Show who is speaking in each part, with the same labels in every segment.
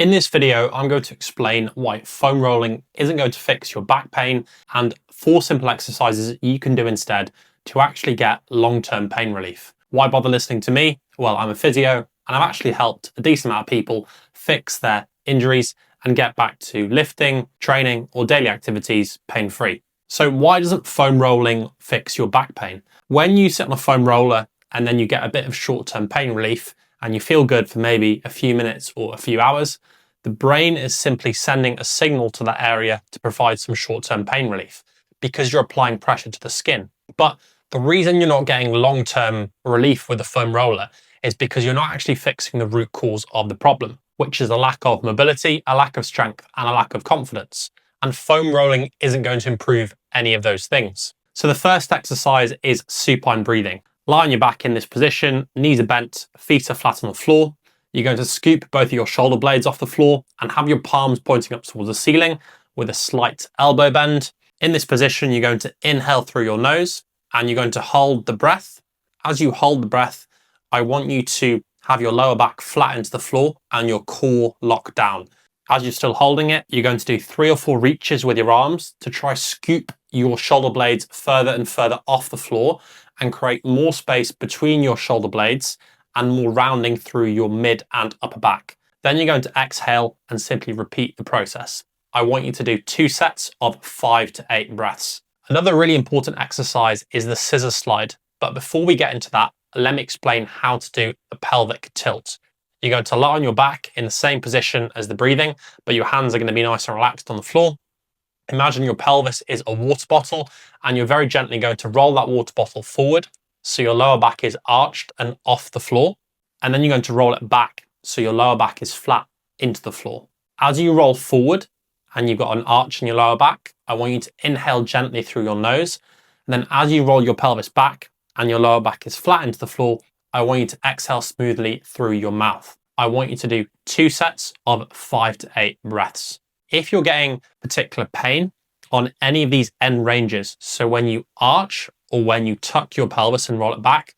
Speaker 1: In this video, I'm going to explain why foam rolling isn't going to fix your back pain and 4 simple exercises you can do instead to actually get long-term pain relief. Why bother listening to me? Well, I'm a physio and I've actually helped a decent amount of people fix their injuries and get back to lifting, training, or daily activities pain-free. So why doesn't foam rolling fix your back pain? When you sit on a foam roller and then you get a bit of short-term pain relief and you feel good for maybe a few minutes or a few hours, the brain is simply sending a signal to that area to provide some short-term pain relief because you're applying pressure to the skin. But the reason you're not getting long-term relief with a foam roller is because you're not actually fixing the root cause of the problem, which is a lack of mobility, a lack of strength, and a lack of confidence. And foam rolling isn't going to improve any of those things. So the first exercise is supine breathing. Lie on your back in this position, knees are bent, feet are flat on the floor. You're going to scoop both of your shoulder blades off the floor and have your palms pointing up towards the ceiling with a slight elbow bend. In this position, you're going to inhale through your nose and you're going to hold the breath. As you hold the breath, I want you to have your lower back flat into the floor and your core locked down. As you're still holding it, you're going to do 3 or 4 reaches with your arms to try scoop your shoulder blades further and further off the floor and create more space between your shoulder blades and more rounding through your mid and upper back. Then you're going to exhale and simply repeat the process. I want you to do 2 sets of 5 to 8 breaths. Another really important exercise is the scissor slide. But before we get into that, let me explain how to do the pelvic tilt. You're going to lie on your back in the same position as the breathing, but your hands are going to be nice and relaxed on the floor. Imagine your pelvis is a water bottle and you're very gently going to roll that water bottle forward so your lower back is arched and off the floor. And then you're going to roll it back so your lower back is flat into the floor. As you roll forward and you've got an arch in your lower back, I want you to inhale gently through your nose. And then as you roll your pelvis back and your lower back is flat into the floor, I want you to exhale smoothly through your mouth. I want you to do 2 sets of 5 to 8 breaths. If you're getting particular pain on any of these end ranges, so when you arch or when you tuck your pelvis and roll it back,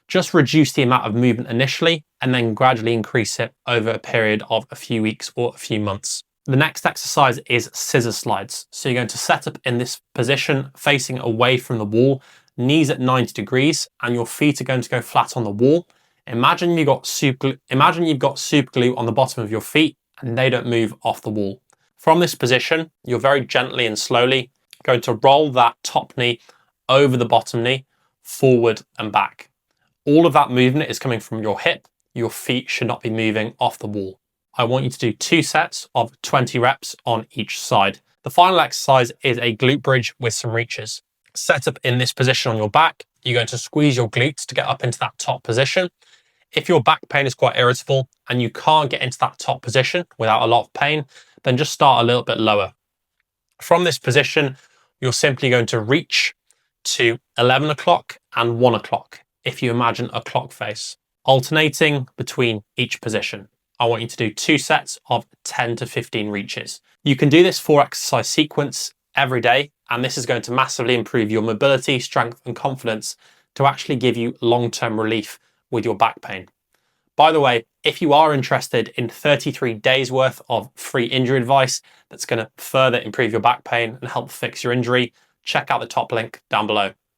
Speaker 1: just reduce the amount of movement initially and then gradually increase it over a period of a few weeks or a few months. The next exercise is scissor slides. So you're going to set up in this position facing away from the wall, knees at 90 degrees, and your feet are going to go flat on the wall. Imagine you've got super glue on the bottom of your feet and they don't move off the wall. From this position, you're very gently and slowly going to roll that top knee over the bottom knee, forward and back. All of that movement is coming from your hip. Your feet should not be moving off the wall. I want you to do 2 sets of 20 reps on each side. The final exercise is a glute bridge with some reaches. Set up in this position on your back, you're going to squeeze your glutes to get up into that top position. If your back pain is quite irritable and you can't get into that top position without a lot of pain, then just start a little bit lower. From this position, you're simply going to reach to 11 o'clock and 1 o'clock if you imagine a clock face, alternating between each position. I want you to do 2 sets of 10 to 15 reaches. You can do this 4 exercise sequence every day, and this is going to massively improve your mobility, strength, and confidence to actually give you long-term relief with your back pain. By the way, if you are interested in 33 days worth of free injury advice that's going to further improve your back pain and help fix your injury, check out the top link down below.